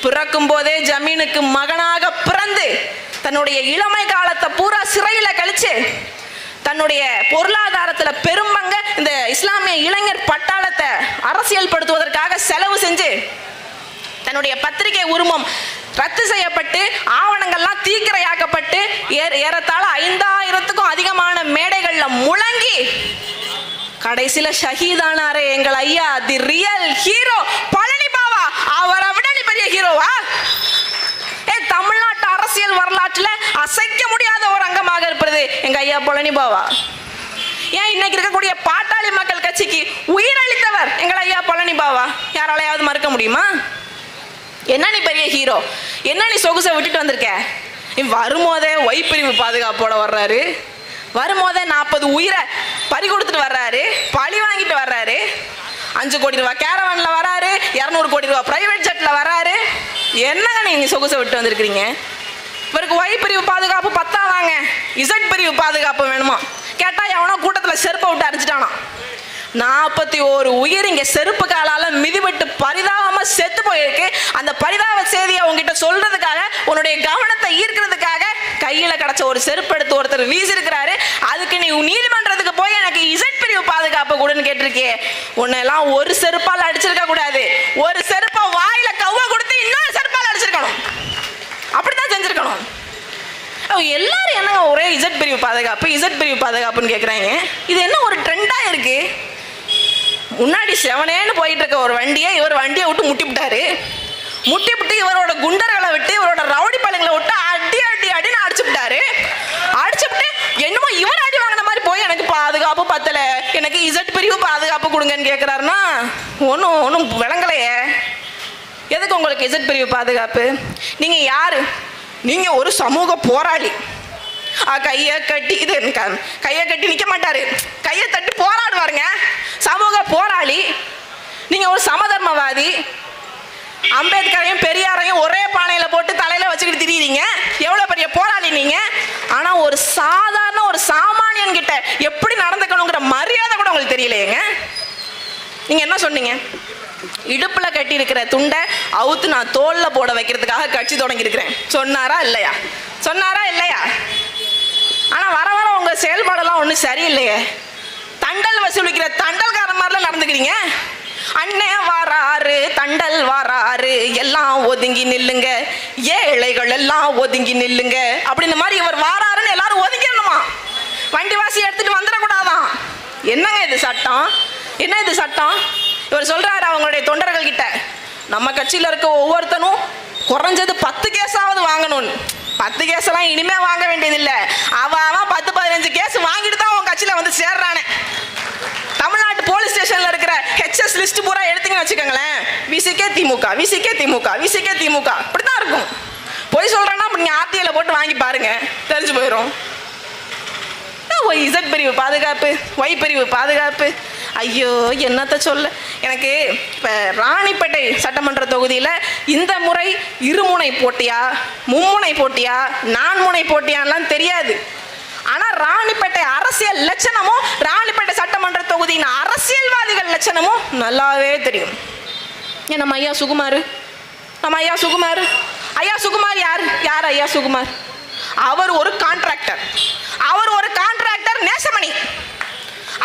பிறக்கும் போதே ஜமீனுக்கு மகனாக பிறந்து தன்னுடைய இளமை காலத்தை பூரா சிறையில கழிச்சு தன்னுடைய பொருளாதாரத்தில் பெரும்பங்க இந்த இஸ்லாமிய இளைஞர் பட்டாளத்தை அரசியல் படுத்துவதற்காக செலவு செஞ்சு தன்னுடைய பத்திரிகை உரிமம் ரத்து செய்யப்பட்டு ஆவணங்கள்லாம் தீக்கிரையாக்கப்பட்டு ஏறத்தாழ 5000க்கும் அதிகமான மேடைகள்ல முழங்கி கடைசியில ஷஹீதானாரே எங்கள் ஐயா, the real hero Palani Baba. அவரை விட நீ பெரிய ஹீரோவா? தமிழ்நாட்டு அரசியல் வரலாற்றுல அசைக்க முடியாத ஒரு அங்கமாக இருப்பது எங்க ஐயா பழனி பாபா. ஏன் இன்னைக்கு இருக்கக்கூடிய பாட்டாளி மக்கள் கட்சிக்கு உயிரளித்தவர் எங்கள் ஐயா பழனி பாபா. யாராலையாவது மறுக்க முடியுமா? என்ன நீ பெரிய ஹீரோ? என்ன நீ சொகுசை விட்டுட்டு வந்திருக்க? வரும்போதே ஒய்பிரிவு பாதுகாப்போட வர்றாரு, வரும்போதே 40 உயிரை பறி கொடுத்துட்டு வர்றாரு, பழி வாங்கிட்டு வர்றாரு. 5 கோடி ரூபாய் கேரவான்ல வராரு, 200 கோடி ரூபாய் பிரைவேட் ஜெட்ல வராரு. என்னங்க நீங்க சொகுசை விட்டு வந்திருக்கிறீங்க? இவருக்கு ஒய் பிரிவு பாதுகாப்பு பத்தாதாங்க, இசட் பிரிவு பாதுகாப்பு வேணுமா? கேட்டா எவனோ கூட்டத்தில் செருப்பை விட்டு அடிச்சிட்டானா. 41 உயிர் இங்க செருப்பு காலால மிதிபட்டு பரிதாபமா செத்து போயிருக்கு. அந்த பரிதாப செய்தியை உங்ககிட்ட சொல்றதுக்காக, உன்னுடைய கவனத்தை ஈர்க்கிறதுக்காக கையில கிடைச்ச ஒரு செருப்பு எடுத்து ஒருத்தர் வீசிருக்கிறாரு. அதுக்கு நீ நீதிமன்றத்துக்கு போய் எனக்கு இசட் பிரிவு பாதுகாப்பு கூடன்னு கேட்டிருக்கே. உன்னெல்லாம் ஒரு செருப்பால் அடிச்சிருக்க கூடாது, ஒரு செருப்பை வாயில கவ்வ கொடுத்து இன்னொரு செருப்பால் அடிச்சிருக்கணும். அப்படித்தான் செஞ்சிருக்கணும். எல்லாரும் என்ன ஒரே இசட் பிரிவு பாதுகாப்பு இசட் பிரிவு பாதுகாப்புன்னு கேட்குறாங்க. இது என்ன ஒரு ட்ரெண்டா இருக்கு? முன்னாடி செவனேன்னு போயிட்டு இருக்க ஒரு வண்டியை இவர் வண்டியை விட்டு முட்டிவிட்டாரு. முட்டிவிட்டு இவரோட குண்டர்களை விட்டு, இவரோட ரவுடி பழங்களை விட்டு அடி அடி அடின்னு அடிச்சுவிட்டாரு. அடிச்சுவிட்டு என்னமோ இவர் அடி வாங்கின மாதிரி போய் எனக்கு பாதுகாப்பு பத்தல, எனக்கு இசட் பிரிவு பாதுகாப்பு கொடுங்கன்னு கேட்குறாருன்னா ஒன்றும் விளங்கலையே. எதுக்கு உங்களுக்கு இசட் பிரிவு பாதுகாப்பு? நீங்க யாரு? நீங்க ஒரு சமூக போராளி. கையை கட்டி நிக்க மாட்டாரு, கையை தட்டி போராடுவாருங்க. சமூக போராளி. நீங்க ஒரு சமதர்மவாதி. அம்பேத்கரையும் பெரியாரையும் ஒரே பானையில போட்டு தலையில வச்சுக்கிட்டு திரியுறீங்க. எவ்வளவு பெரிய போராளி நீங்க. ஆனா ஒரு சாதாரண ஒரு சாமானியன் கிட்ட எப்படி நடந்துக்கணுங்கிற மரியாதை கூட உங்களுக்கு தெரியலையேங்க. நீங்க என்ன சொன்னீங்க? இடுப்புல கட்டி இருக்கிற துண்டை அவுத்து நான் தோல்ல போட வைக்கிறதுக்காக கட்சி தொடங்கி இருக்கிறேன். சொன்னாரா இல்லையா? சொன்னாரா இல்லையா? ஆனா வர வர உங்க செயல்பாடெல்லாம் ஒன்றும் சரியில்லையே. தண்டல் வசூலிக்கிற தண்டல்கார மாதிரிலாம் நடந்துக்கிறீங்க. அண்ணே வாராரு, தண்டல் வாராரு, எல்லாம் ஒதுங்கி நில்லுங்க, ஏழைகள் எல்லாம் ஒதுங்கி நில்லுங்க அப்படின்னு மாதிரி இவர் வாராருன்னு எல்லாரும் ஒதுங்கிடணுமா? வண்டி வாசி எடுத்துட்டு வந்துடக்கூடாதான். என்னங்க இது சட்டம்? என்ன இது சட்டம்? இவர் சொல்றாரு அவங்களுடைய தொண்டர்கள் கிட்ட, நம்ம கட்சியில இருக்க ஒவ்வொருத்தனும் குறைஞ்சது 10 கேஸாவது வாங்கணும். 10 கேஸ் எல்லாம் இனிமே வாங்க வேண்டியதில்லை. அவன் 10-15 கேஸ் வாங்கிட்டு தான் அவன் கட்சியில வந்து சேர்றானே. தமிழ்நாட்டு போலீஸ் ஸ்டேஷன்ல இருக்கிற ஹெச்எஸ் லிஸ்ட் பூரா எடுத்தீங்கன்னு வச்சுக்கோங்களேன், விசிகே திமுக, விசிகே திமுக, விசிகே திமுக, இப்படிதான் இருக்கும். போய் சொல்றேன்னா நீங்க ஆர்டிஐல போட்டு வாங்கி பாருங்க, தெரிஞ்சு போயிடும். இசட் பிரிவு பாதுகாப்பு, ஒய் பிரிவு பாதுகாப்பு, ஐயோ என்னத்த சொல்ல. எனக்கு இப்போ ராணிப்பேட்டை சட்டமன்ற தொகுதியில் இந்த முறை இருமுனை போட்டியா, மும்முனை போட்டியா, நான்முனை போட்டியான்லாம் தெரியாது. ஆனால் ராணிப்பேட்டை அரசியல் லட்சணமும், ராணிப்பேட்டை சட்டமன்ற தொகுதியின் அரசியல்வாதிகள் லட்சணமும் நல்லாவே தெரியும். நம்ம ஐயா சுகுமார், நம்ம ஐயா சுகுமார், ஐயா சுகுமார் யார்? யார் ஐயா சுகுமார்? அவர் ஒரு கான்ட்ராக்டர். அவர் ஒரு கான்ட்ராக்டர் நேசமணி.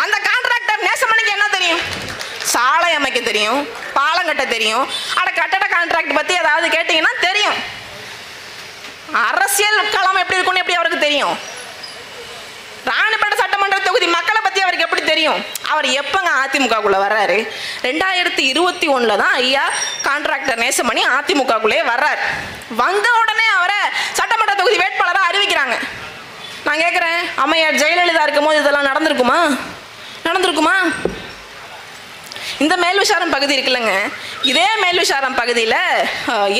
அந்த கான்ட்ராக்டர் நேசமணிக்கு என்ன தெரியும்? சாலை அமைக்க தெரியும், பாலம் கட்ட தெரியும். கட்டட கான்ட்ராக்ட் பத்தி ஏதாவது கேட்டீங்கன்னா தெரியும். அரசியல் களம் எப்படி இருக்கும்னு எப்படி அவருக்கு தெரியும்? ராணிப்பேட்டை சட்டமன்ற தொகுதி மக்களை பத்தி அவருக்கு எப்படி தெரியும்? அவர் எப்பங்க அதிமுகக்குள்ள வர்றாரு? 2021 தான் ஐயா கான்ட்ராக்டர் நேசமணி அதிமுகக்குள்ளே வர்றாரு. வந்த உடனே அவரை சட்டமன்ற தொகுதி வேட்பாளராக அறிவிக்கிறாங்க. நான் கேட்குறேன், அம்மையார் ஜெயலலிதா இருக்கும் போது இதெல்லாம் நடந்திருக்குமா? இந்த மேல்விசாரம் பகுதி இருக்குல்லங்க, இதே மேல்விசாரம் பகுதியில்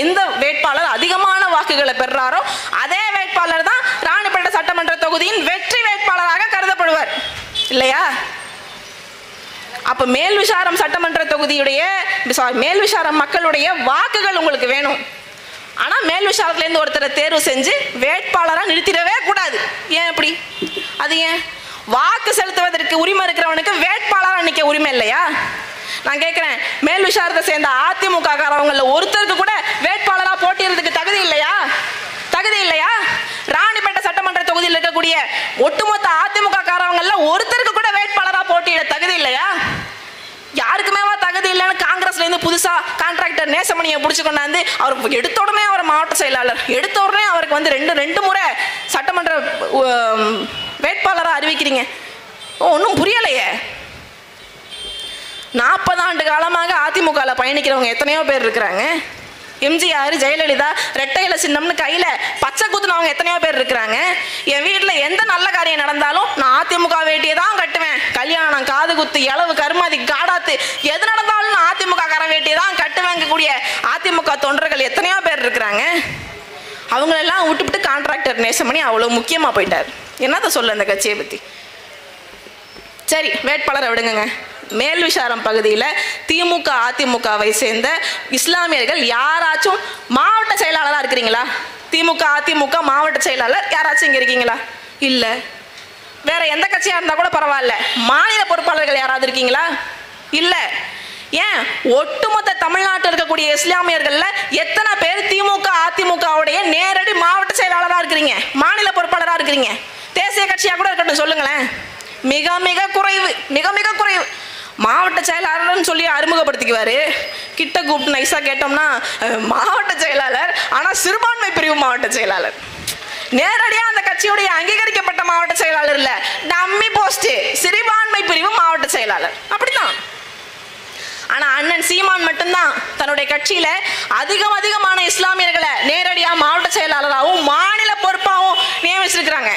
எந்த வேட்பாளர் அதிகமான வாக்குகளை பெறாரோ அதே வேட்பாளர் தான் ராணிப்பேட்டை சட்டமன்ற தொகுதியின் வெற்றி வேட்பாளராக கருதப்படுவார் இல்லையா? அப்ப மேல்விசாரம் சட்டமன்ற தொகுதியுடைய மேல்விசாரம் மக்களுடைய வாக்குகள் உங்களுக்கு வேணும். ஆனா மேல்விசாரத்திலேருந்து ஒருத்தரை தேர்வு செஞ்சு வேட்பாளராக நிறுத்திடவே கூடாது. ஏன் அப்படி? அது ஏன்? வாக்கு செலுத்துவதற்கு உரிமை இருக்கிறவனுக்கு வேட்பாளராக நிற்க உரிமை இல்லையா? நான் கேட்கிறேன், மேல் விசாரத்தை சேர்ந்த அதிமுக காரவங்கள ஒருத்தருக்கு கூட வேட்பாளராக போட்டியிடுறதுக்கு தகுதி இல்லையா? ராணிப்பேட்டை சட்டமன்ற தொகுதியில் இருக்கக்கூடிய ஒட்டுமொத்த அதிமுக காரவங்கள ஒருத்தருக்கு கூட வேட்பாளராக போட்டியிட தகுதி இல்லையா? யாருக்குமே தகுதி இல்லைன்னு காங்கிரஸ்ல இருந்து புதுசா கான்ட்ராக்டர் நேசமணியை பிடிச்சு கொண்டாந்து அவருக்கு எடுத்த உடனே அவர் மாவட்ட செயலாளர், எடுத்த உடனே அவருக்கு ரெண்டு முறை சட்டமன்ற வேட்பாளராக அறிவிக்கிறீங்க. ஒன்றும் புரியலையே. 40 ஆண்டு காலமாக அதிமுகவில் பயணிக்கிறவங்க எத்தனையோ பேர் இருக்கிறாங்க. எம்ஜிஆர், ஜெயலலிதா ரெட்டையில சின்னம்னு கையில பச்சை குத்துனவங்க எத்தனையோ பேர் இருக்கிறாங்க. என் வீட்டில் எந்த நல்ல காரியம் நடந்தாலும் நான் அதிமுக வேட்டியை தான் கட்டுவேன். கல்யாணம், காது குத்து, இளவு, கருமாதி, காடாத்து எது நடந்தாலும் நான் அதிமுக கார வேட்டியை தான் கட்டுவேங்கக்கூடிய அதிமுக தொண்டர்கள் எத்தனையோ பேர் இருக்கிறாங்க. அவங்களெல்லாம் விட்டுவிட்டு கான்ட்ராக்டர் நேசமணி அவ்வளோ முக்கியமாக போயிட்டார். என்னத்த சொல்ல இந்த கட்சியை பற்றி? சரி, வேட்பாளரை விடுங்க. மேல் விசாரம் பகுதியில் திமுக அதிமுகவை சேர்ந்த இஸ்லாமியர்கள் யாராச்சும் மாவட்ட செயலாளராக இருக்கிறீங்களா? திமுக அதிமுக மாவட்ட செயலாளர் யாராச்சும் இங்கே இருக்கீங்களா? இல்லை. வேற எந்த கட்சியாக இருந்தால் கூட பரவாயில்ல, மாநில பொறுப்பாளர்கள் யாராவது இருக்கீங்களா? இல்லை. ஏன் ஒட்டுமொத்த தமிழ்நாட்டில் இருக்கக்கூடிய இஸ்லாமியர்கள்ல எத்தனை பேர் திமுக அதிமுகவுடைய நேரடி மாவட்ட செயலாளராக இருக்கிறீங்க, மாநில பொறுப்பாளராக இருக்கிறீங்க? தேசிய கட்சியாக கூட இருக்கட்டும், சொல்லுங்களேன். மிக மிக குறைவு. மாவட்ட செயலாளர்னு சொல்லி அறிமுகப்படுத்திக்குவாரு. கிட்ட கூப்பிட்டு நைஸா கேட்டோம்னா மாவட்ட செயலாளர், ஆனா சிறுபான்மை பிரிவு மாவட்ட செயலாளர். நேரடியா அந்த கட்சியுடைய அங்கீகரிக்கப்பட்ட மாவட்ட செயலாளர் இல்ல, டம்மி போஸ்ட் சிறுபான்மை பிரிவு மாவட்ட செயலாளர். அப்படிதான். ஆனா அண்ணன் சீமான் மட்டும்தான் தன்னுடைய கட்சியில அதிகமான இஸ்லாமியர்களை நேரடியா மாவட்ட செயலாளராகவும் மாநில பொறுப்பாகவும் நியமிச்சிருக்கிறாங்க.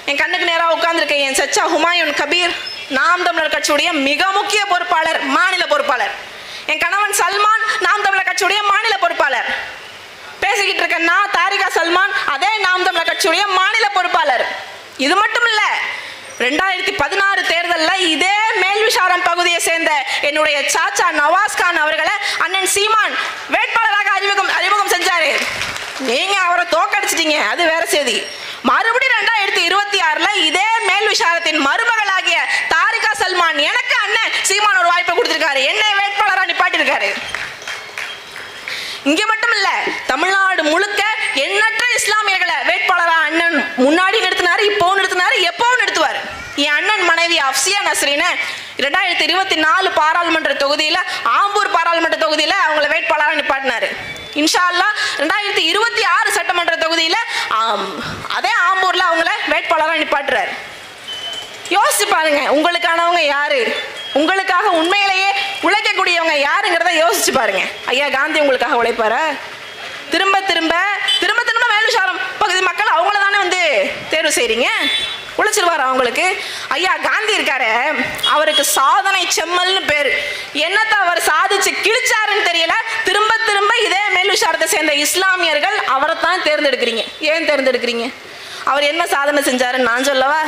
என் கண்ணுக்கு நேராக உட்கார்ந்துருக்க என் சச்சா ஹுமாயூன் கபீர் நாம் தமிழர் கட்சியுடைய மிக முக்கிய பொறுப்பாளர், மாநில பொறுப்பாளர். என் கணவன் சல்மான் நாம் தமிழர் கட்சியுடைய மாநில பொறுப்பாளர். பேசிக்கிட்டு இருக்க நான் தாரிகா சல்மான் அதே நாம் தமிழர் கட்சியுடைய மாநில பொறுப்பாளர். இது மட்டும் இல்ல, 2016 தேர்தலில் இதே மேல் விசாரம் பகுதியை சேர்ந்த என்னுடைய சாச்சா நவாஸ் கான் அவர்களை அண்ணன் சீமான் வேட்பாளராக அறிமுகம் செஞ்சாரு. நீங்க அவரை தோக்கடிச்சிட்டீங்க, அது வேற செய்தி. மறுபடியும் 2026 இதே மேல் விசாரத்தின் மருமகளாகிய தாரிகா சல்மான் எனக்கு அண்ணன் சீமான் ஒரு வாய்ப்பை கொடுத்திருக்காரு, என்னை வேட்பாளராக நிப்பாட்டிருக்காரு. இங்க மட்டும் இல்ல, தமிழ்நாடு முழுக்க எண்ணற்ற இஸ்லாமியர்களை வேட்பாளராக அண்ணன் முன்னாடி நிறுத்தினாரு, இப்பவும் நிறுத்தினாரு, எப்பவும் நிறுத்துவார். என் அண்ணன் மனைவி அப்சியா நஸ்ரீன 2024 பாராளுமன்ற தொகுதியில, ஆம்பூர் பாராளுமன்ற தொகுதியில அவங்கள வேட்பாளராக நிப்பாட்டினாரு. இன்ஷா அல்லாஹ் 2026 சட்டமன்ற தொகுதியில அதே ஆம்பூர்ல அவங்கள வேட்பாளராக நிப்பாட்டுறாரு. யோசிச்சு பாருங்க, உங்களுக்கானவங்க யாரு, உங்களுக்காக உண்மையிலேயே உழைக்கக்கூடியவங்க யாருங்கிறத யோசிச்சு பாருங்க. ஐயா காந்தி உங்களுக்காக உழைப்பாரா? திரும்ப திரும்ப மேல்விசாரம் பகுதி மக்கள் அவங்கள தானே தேர்வு செய்றீங்க. உழைச்சிருவார் அவங்களுக்கு. ஐயா காந்தி இருக்காரு, அவருக்கு சாதனை செம்மல்னு பேரு. என்னத்தை அவர் சாதிச்சு கிழிச்சாருன்னு தெரியல. திரும்ப திரும்ப இதே மேல் விசாரத்தை சேர்ந்த இஸ்லாமியர்கள் அவரை தான் தேர்ந்தெடுக்கிறீங்க. ஏன் தேர்ந்தெடுக்கிறீங்க? அவர் என்ன சாதனை செஞ்சாருன்னு நான் சொல்லவா?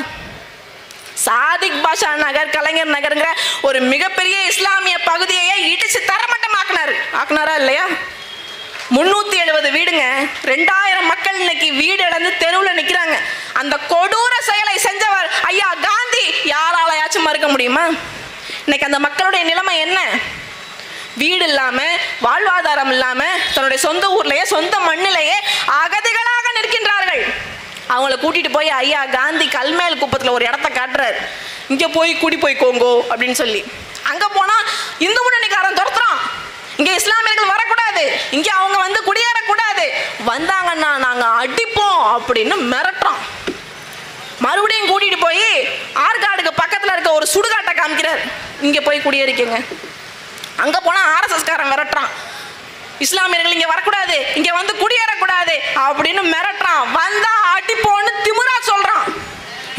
சாதிக் பாஷா நகர், கலைஞர் நகருங்கிற ஒரு மிகப்பெரிய இஸ்லாமிய பகுதியை இடிச்சு ஆக்குனாரா இல்லையா? 370 வீடுங்க, 2000 மக்கள் இன்னைக்கு வீடு இழந்து தெருவில் நிற்கிறாங்க. அந்த கொடூர செயலை செஞ்சவர் ஐயா காந்தி. யாராலையாச்சும் மறுக்க முடியுமா? இன்னைக்கு அந்த மக்களுடைய நிலைமை என்ன? வீடு இல்லாம, வாழ்வாதாரம் இல்லாம, தன்னுடைய சொந்த ஊர்லயே சொந்த மண்ணிலேயே அகதிகளாக நிற்கின்றார்கள். அவங்கள கூட்டிட்டு போய் ஐயா காந்தி கல்மேல் குப்பத்தில் ஒரு இடத்த காட்டுறாரு. இங்க போய் குடி போய்க்கோங்கோ அப்படின்னு சொல்லி அங்க போனா இந்து முன்னணிக்காரன் துரத்துறான், இங்க இஸ்லாமியர்கள் வரக்கூடாது, இங்க அவங்க வந்து குடியேறக்கூடாது, வந்தாங்கன்னா நாங்க அடிப்போம் அப்படின்னு மிரட்டுறான். மறுபடியும் கூட்டிட்டு போய் ஆற்காடுக்கு பக்கத்துல இருக்க ஒரு சுடுகாட்டை காமிக்கிறார், இங்க போய் குடியேறிக்கங்க. அங்க போனா RSS காரன் விரட்டுறான், இஸ்லாமியர்கள் இங்க வரக்கூடாது, இங்க வந்து குடியேறக்கூடாது அப்படின்னு மிரட்டுறான். வந்தா அடிப்போன்னு திமிரா சொல்றான்.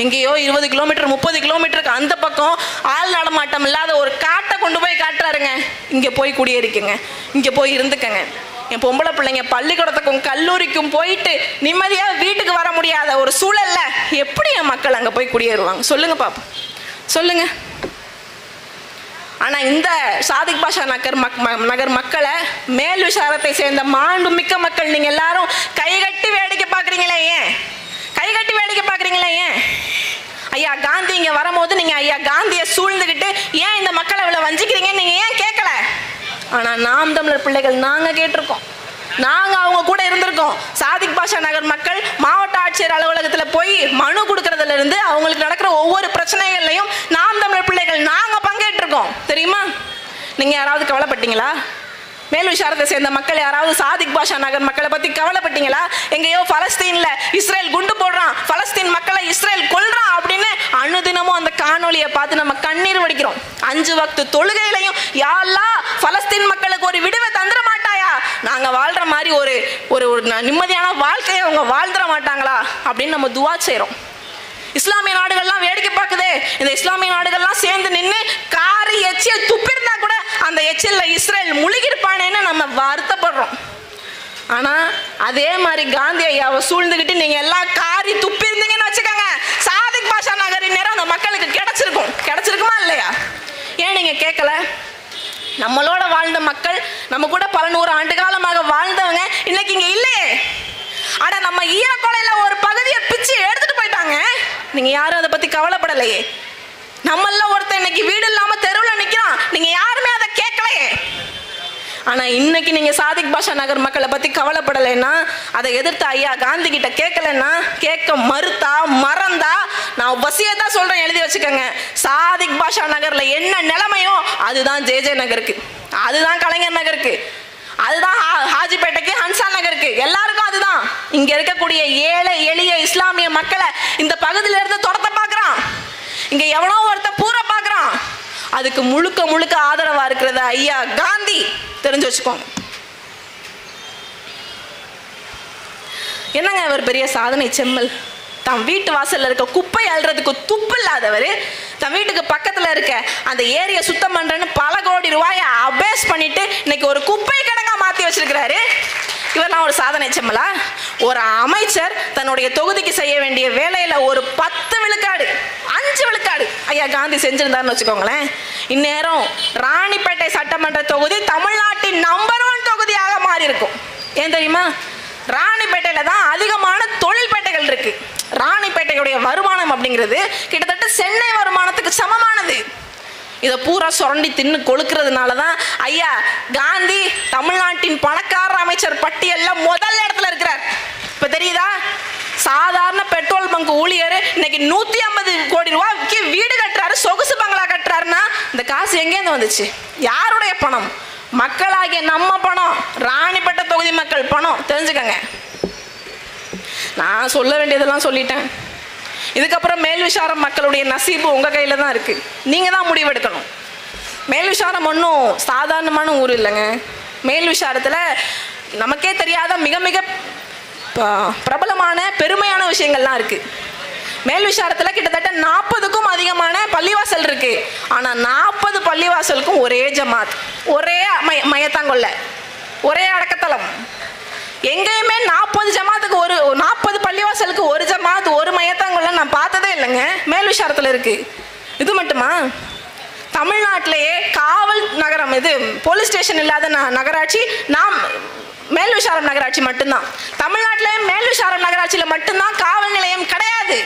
எங்கேயோ 20 கிலோமீட்டர் 30 கிலோமீட்டருக்கு அந்த பக்கம் ஆள் நடமாட்டம் இல்லாத ஒரு காட்டை கொண்டு போய் காட்டுறாருங்க. இங்க போய் குடியேறிக்கங்க, இங்க போய் இருந்துக்கங்க. என் பொம்பளை பிள்ளைங்க பள்ளிக்கூடத்துக்கும் கல்லூரிக்கும் போயிட்டு நிம்மதியா வீட்டுக்கு வர முடியாத ஒரு சூழல்ல எப்படி என் மக்கள் அங்க போய் குடியேறுவாங்க? சொல்லுங்க பாப்போம், சொல்லுங்க. ஆனா இந்த சாதிக் பாஷா நகர் மக்களை மேல் விசாரத்தை சேர்ந்த மாண்புமிக்க மக்கள் நீங்க எல்லாரும் கைகட்டி வேடிக்கை பாக்குறீங்களே, ஏன் கைகட்டி வேடிக்கை பாக்குறீங்களே? ஏன் ஐயா காந்தி இங்க வரும்போது நீங்க ஐயா காந்தியை சூழ்ந்துகிட்டு ஏன் இந்த மக்களை இவ்வளவு வஞ்சிக்கிறீங்கன்னு நீங்க ஏன் கேட்கல? ஆனா நாம் தமிழர் பிள்ளைகள் நாங்க கேட்டிருக்கோம், நாங்க அவங்க கூட இருந்திருக்கோம். சாதிக் பாஷா நகர் மக்கள் மாவட்ட ஆட்சியர் அலுவலகத்துல போய் மனு கொடுக்கறதுல இருந்து அவங்களுக்கு நடக்கிற ஒவ்வொரு பிரச்சனைகள்லையும் நாம் தமிழர் பிள்ளைகள் நாங்க பங்கேற்றிருக்கோம் தெரியுமா? நீங்க யாராவது கவலைப்பட்டீங்களா? மேல் விசாரத்தை சேர்ந்த மக்கள் யாராவது சாதிக் பாஷா நகர் மக்களை பத்தி கவலைப்பட்டீங்களா? எங்கேயோ பலஸ்தீன்ல இஸ்ரேல் குண்டு போடுறான், பலஸ்தீன் மக்களை இஸ்ரேல் கொல்றான் அப்படின்னு அனுதினமும் அந்த காணொலியை பார்த்து நம்ம கண்ணீர் வடிக்கிறோம். 5 வக்து தொழுகையிலையும் யா அல்லாஹ் பலஸ்தீன் மக்களுக்கு ஒரு விடுவை தந்துட மாட்டாயா, நாங்க வாழ்ற மாதிரி ஒரு ஒரு நிம்மதியான வாழ்க்கையை அவங்க வாழ்ந்துட மாட்டாங்களா அப்படின்னு நம்ம துவா செய்றோம். இஸ்லாமிய நாடுகள்லாம் வேடிக்கை பார்க்குது. இந்த இஸ்லாமிய நாடுகள்லாம் சேர்ந்து நின்று காரி எச்சில் துப்பிருந்தா கூட அந்த எச்சில்ல இஸ்ரேல் முழுகிருப்பானேன்னு நம்ம வருத்தப்படுறோம். ஆனா அதே மாதிரி காந்தி ஐயாவை சூழ்ந்துகிட்டு நீங்க எல்லாம் காரி துப்பிருந்தீங்கன்னு வச்சுக்கோங்க, சாதிக் பாஷா நகரின் நேரம் அந்த மக்களுக்கு கிடைச்சிருக்குமா இல்லையா? ஏன் நீங்க கேட்கல? நம்மளோட வாழ்ந்த மக்கள், நம்ம கூட பல 100 ஆண்டு காலமாக வாழ்ந்தவங்க இன்னைக்கு இங்க இல்லையே. ஆனா நம்ம ஈரக்கொலையில ஒரு பகுதியை பிச்சு எடுத்துட்டு போயிட்டாங்க, நீங்க யாரும் அதை பத்தி கவலைப்படலையே. நம்மள ஒருத்தன் இன்னைக்கு வீடு இல்லாம தெருவில் நிக்கிறான், நீங்க யாருமே அதை கேட்கலையே. ஆனா இன்னைக்கு நீங்க சாதிக் பாஷா நகர் மக்களை பத்தி கவலைப்படலைன்னா, அதை எதிர்த்து ஐயா காந்தி கிட்ட கேட்கலன்னா, கேட்க மறந்தா நான் வசியத்தா சொல்றேன், எழுதி வச்சுக்கோங்க. சாதிக் பாஷா நகர்ல என்ன நிலைமையோ அதுதான் JJ நகருக்கு, அதுதான் கலைஞர் நகருக்கு, அதுதான் ஹாஜிப்பேட்டைக்கு ஹன்சா நகருக்கு, எல்லாருக்கும் அதுதான். இங்க இருக்கக்கூடிய ஏழை எளிய இஸ்லாமிய மக்களை இந்த பகுதியில இருந்து துரத்த பாக்குறான், இங்க எவனோ ஒருத்த பூர பாக்குறான். அதுக்கு முழுக்க ஆதரவா இருக்கிறது ஐயா காந்தி, தெரிஞ்சு வச்சுக்கோங்க. என்னங்க அவர் பெரிய சாதனை செம்மல், தம் வீட்டு வாசல்ல இருக்க குப்பை அள்ளுறதுக்கு துப்பு இல்லாதவர் தம் வீட்டுக்கு பக்கத்துல இருக்க அந்த ஏரியை சுத்தம் பண்றேன்னு பல கோடி ரூபாயை அபேஸ் பண்ணிட்டு இன்னைக்கு ஒரு குப்பை கிடங்கா மாத்தி வச்சிருக்கிறாரு. இவரெல்லாம் ஒரு சாதனை செம்மலா? ஒரு அமைச்சர் தன்னுடைய தொகுதிக்கு செய்ய வேண்டிய வேலையில ஒரு 10 விழுக்காடு 5 விழுக்காடு ஐயா காந்தி செஞ்சிருந்தாருன்னு வச்சுக்கோங்களேன், இந்நேரம் ராணிப்பேட்டை சட்டமன்ற தொகுதி தமிழ்நாட்டின் நம்பர் 1 தொகுதியாக மாறி இருக்கும். ஏன் தெரியுமா? ராணிப்பேட்டையில தான் அதிகமான தொழில்பேட்டைகள் இருக்கு. ராணிப்பேட்டையுடைய வருமானம் அப்படிங்கிறது கிட்டத்தட்ட சென்னை வருமானத்துக்கு சமமானது. இதை பூரா சுரண்டி தின்னு கொழுக்கிறதுனால தான் ஐயா காந்தி தமிழ்நாட்டின் பணக்கார அமைச்சர் பட்டியல்ல முதல் இடத்துல இருக்கிறார். இப்ப தெரியுதா? சாதாரண பெட்ரோல் பங்க் ஊழியர் இன்னைக்கு 150 கோடி ரூபாய்க்கு வீடு கட்டுறாரு, சொகுசு பங்களா கட்டுறாருன்னா இந்த காசு எங்கேருந்து வந்துச்சு? யாருடைய பணம்? மக்களாகிய நம்ம பணம், ராணிப்பேட்டை தொகுதி மக்கள் பணம். தெரிஞ்சுக்கங்க. நான் சொல்ல வேண்டியதெல்லாம் சொல்லிட்டேன். இதுக்கப்புறம் மேல் விசாரம் மக்களுடைய நசீபு உங்க கையில தான் இருக்கு, நீங்க தான் முடிவெடுக்கணும். மேல் விசாரம் ஒன்றும் சாதாரணமான ஊர் இல்லைங்க. மேல் விசாரத்துல நமக்கே தெரியாத மிக மிக பிரபலமான பெருமையான விஷயங்கள்லாம் இருக்கு. மேல் விசாரத்துல கிட்டத்தட்ட 40க்கும் அதிகமான பள்ளிவாசல் இருக்கு. ஆனா 40 பள்ளிவாசலுக்கும் ஒரே ஜமாத், ஒரே மையத்தாங்கொல்ல, ஒரே அடக்கத்தலம். எங்கேயுமே 40 ஜமாத்துக்கு 40 பள்ளிவாசலுக்கு ஒரு ஜமாத் ஒரு மையத்தாங்கொல்ல நான் பார்த்ததே இல்லைங்க. மேல் விசாரத்துல இருக்கு. இது மட்டுமா? தமிழ்நாட்டிலேயே காவல் நகரம், இது போலீஸ் ஸ்டேஷன் இல்லாத நகராட்சி நாம் மேல் விசாரம் நகராட்சி மட்டும்தான். தமிழ்நாட்டிலே மேல் விசாரம் நகராட்சியில மட்டும்தான் காவல் நிலையம் கிடையாது.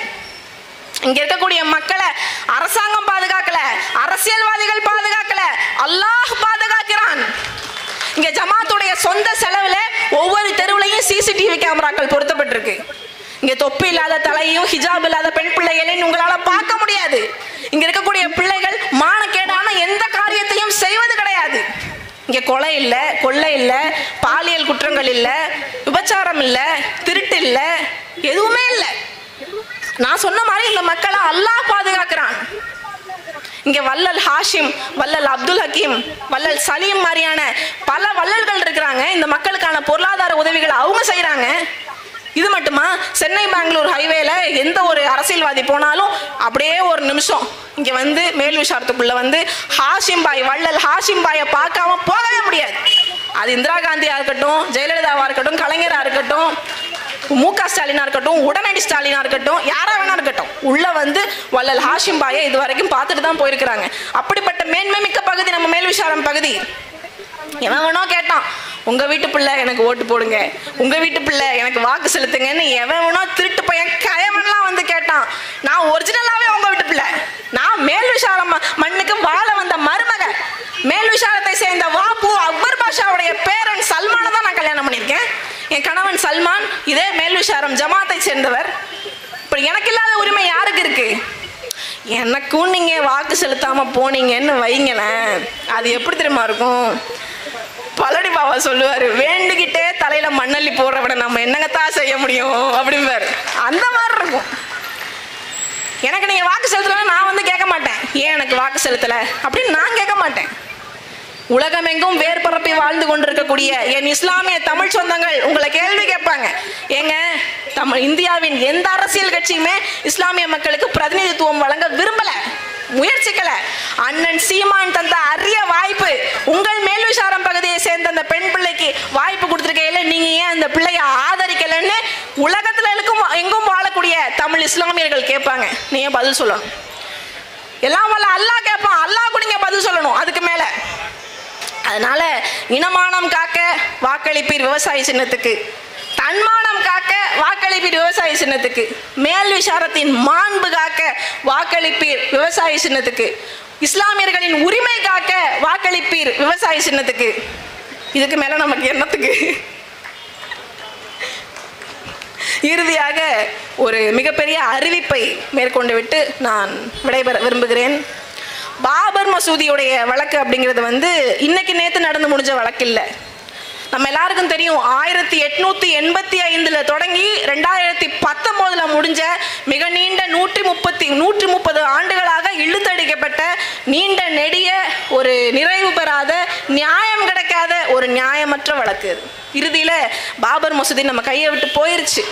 இங்க இருக்கக்கூடிய மக்களை அரசாங்கம் பாதுகாக்கல, அரசியல்வாதிகள் பாதுகாக்கல, அல்லாஹ் பாதுகாக்கிறான். இங்க ஜமாத்துடைய சொந்த செலவுல ஒவ்வொரு தெருவுலையும் CCTV கேமராக்கள் பொருத்தப்பட்டிருக்கு. இங்க தொப்பி இல்லாத தலையும் ஹிஜாப் இல்லாத பெண் பிள்ளைகளையும் உங்களால பார்க்க முடியாது. இங்க இருக்கக்கூடிய பிள்ளைகள் மானக்கேடான எந்த காரியத்தை செய்வது கிடையாது. இங்க கொலை இல்லை, கொள்ளை இல்லை, பாலியல் குற்றங்கள் இல்லை, விபச்சாரம் இல்லை, திருட்டு இல்லை, எதுவுமே இல்லை. நான் சொன்ன மாதிரி இந்த மக்களை அல்லாஹ் பாதுகாக்கிறான். இங்க வள்ளல் ஹாஷிம், வள்ளல் அப்துல் ஹக்கீம், வள்ளல் சலீம் மாதிரியான பல வள்ளல்கள் இருக்கிறாங்க. இந்த மக்களுக்கான பொருளாதார உதவிகளை அவங்க செய்யறாங்க. இது மட்டுமா, சென்னை பெங்களூர் ஹைவேல எந்த ஒரு அரசியல்வாதி போனாலும் அப்படியே ஒரு நிமிஷம் இங்க வந்து மேல் விசாரத்துக்குள்ள வந்து ஹாஷிம் பாய், வள்ளல் ஹாஷிம் பாயை பார்க்காம போகவே முடியாது. அது இந்திரா காந்தியா இருக்கட்டும், ஜெயலலிதாவா இருக்கட்டும், கலைஞரா இருக்கட்டும், மு.க. ஸ்டாலினா இருக்கட்டும், உடனடி ஸ்டாலினா இருக்கட்டும், யாரா வேணா இருக்கட்டும், உள்ள வந்து வள்ளல் ஹாஷிம் பாயை இது வரைக்கும் பார்த்துட்டு தான் போயிருக்கிறாங்க. அப்படிப்பட்ட மேன்மை மிக்க பகுதி நம்ம மேல் விசாரம் பகுதி. எவன் வேணா கேட்டான், உங்க வீட்டு பிள்ளை எனக்கு ஓட்டு போடுங்க, உங்க வீட்டு பிள்ளை எனக்கு வாக்கு செலுத்துங்கன்னு எவன் வேணா திருட்டு பையன் கயவன்லாம் வந்து கேட்டான். நான் ஒரிஜினலாவே உங்க வீட்டு பிள்ளை. நான் மேல் விசாரம் மண்ணுக்கு வாழ வந்த மருமக. மேல் விசாரத்தை சேர்ந்த வாப்பு அக்பர் பாஷாவுடைய பேரன் சல்மானை தான் நான் கல்யாணம் பண்ணியிருக்கேன். என் கணவன் சல்மான் இதே மேல் விசாரம் ஜமாத்தை சேர்ந்தவர். இப்போ எனக்கு இல்லாத உரிமை யாருக்கு இருக்கு? எனக்கும் நீங்க வாக்கு செலுத்தாம போனீங்கன்னு வைங்களேன், அது எப்படி தெரியுமா இருக்கும்? பழனி பாபா சொல்லுவாரு, வேண்டுகிட்டே தலையில மண்ணள்ளி போடுறவனை நம்ம என்னங்கத்தான் செய்ய முடியும் அப்படிம்பாரு. அந்த மாதிரி இருக்கும். எனக்கு நீங்க வாக்கு செலுத்தல நான் வந்து கேட்க மாட்டேன், ஏன் எனக்கு வாக்கு செலுத்தல அப்படின்னு நான் கேட்க மாட்டேன். உலகமெங்கும் வேர் பரப்பி வாழ்ந்து கொண்டிருக்கக்கூடிய என் இஸ்லாமிய தமிழ் சொந்தங்கள் உங்களை கேள்வி கேட்பாங்க. ஏங்க, இந்தியாவின் எந்த அரசியல் கட்சியுமே இஸ்லாமிய மக்களுக்கு பிரதிநிதித்துவம் வழங்க விரும்பல, முயற்சிக்கல. அண்ணன் சீமான் தந்த அரிய வாய்ப்பு, உங்கள் மேல் விசாரம் பகுதியை சேர்ந்த அந்த பெண் பிள்ளைக்கு வாய்ப்பு கொடுத்திருக்கையில நீங்க ஏன் அந்த பிள்ளைய ஆதரிக்கலன்னு உலகத்துல எங்கும் வாழக்கூடிய தமிழ் இஸ்லாமியர்கள் கேட்பாங்க. நீங்க பதில் சொல்லணும். எல்லாம் வல்ல அல்லாஹ் கேட்பான், அல்லாஹ் கூட நீங்க பதில் சொல்லணும். அதுக்கு மேல அதனால இனமானம் காக்க வாக்களிப்பீர் விவசாய சின்னத்துக்கு, தன்மானம் காக்க வாக்களிப்பீர் விவசாய சின்னத்துக்கு, மேல் விசாரத்தின் மாண்பு காக்க வாக்களிப்பீர் விவசாய சின்னத்துக்கு, இஸ்லாமியர்களின் உரிமை காக்க வாக்களிப்பீர் விவசாய சின்னத்துக்கு. இதுக்கு மேல நமக்கு என்னத்துக்கு? இறுதியாக ஒரு மிகப்பெரிய அறிவிப்பை மேற்கொண்டு விட்டு நான் விடைபெற விரும்புகிறேன். பாபர் மசூதியுடைய வழக்கு அப்படிங்கிறது வந்து இன்னைக்கு நேற்று நடந்து முடிஞ்ச வழக்கு இல்லை. நம்ம எல்லாருக்கும் தெரியும், 1885 தொடங்கி 2019 முடிஞ்ச மிக நீண்ட 130 ஆண்டுகளாக இழுத்தடிக்கப்பட்ட நீண்ட நெடிய ஒரு நிறைவு பெறாத நியாயம் கிடைக்காத ஒரு நியாயமற்ற வழக்கு. இறுதியில பாபர் மசூதி நம்ம கையை விட்டு போயிருச்சு.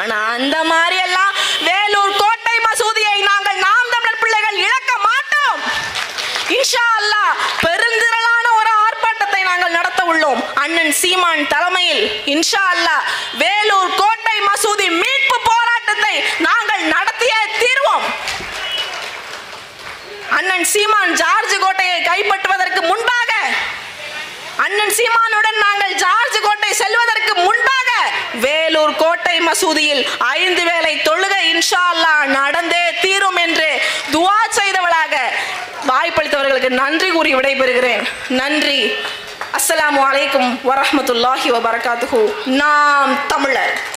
ஆனா அந்த மாதிரி எல்லாம் வேலூர் கோட்டை மசூதியை நாங்கள் நாம் தமிழர் பிள்ளைகள் இழக்க மாட்டோம். இன்ஷா அல்லாஹ் பெருந்திரளான ஒரு ஆர்ப்பாட்டத்தை நாங்கள் நடத்த உள்ளோம். அண்ணன் சீமான் தலைமையில் இன்ஷா அல்லாஹ் வேலூர் கோட்டை மசூதி மீட்பு போராட்டத்தை நாங்கள் நடத்தியே தீர்வோம். அண்ணன் சீமான் ஜார்ஜ் கோட்டையை கைப்பற்றுவதற்கு முன்பாக, அண்ணன் சீமானுடன் நாங்கள் ஜார்ஜ் கோட்டை செல்வதற்கு முன்பாக வேலூர் கோட்டை மசூதியில் 5 வேளை தொழுகை இன்ஷா அல்லாஹ் நடந்தே தீரும் என்று துஆ செய்தவளாக வாய்ப்பளித்தவர்களுக்கு நன்றி கூறி விடைபெறுகிறேன். நன்றி. அஸ்ஸலாமு அலைக்கும் வரஹ்மத்துல்லாஹி வபரகாத்துஹு. நாம் தமிழர்.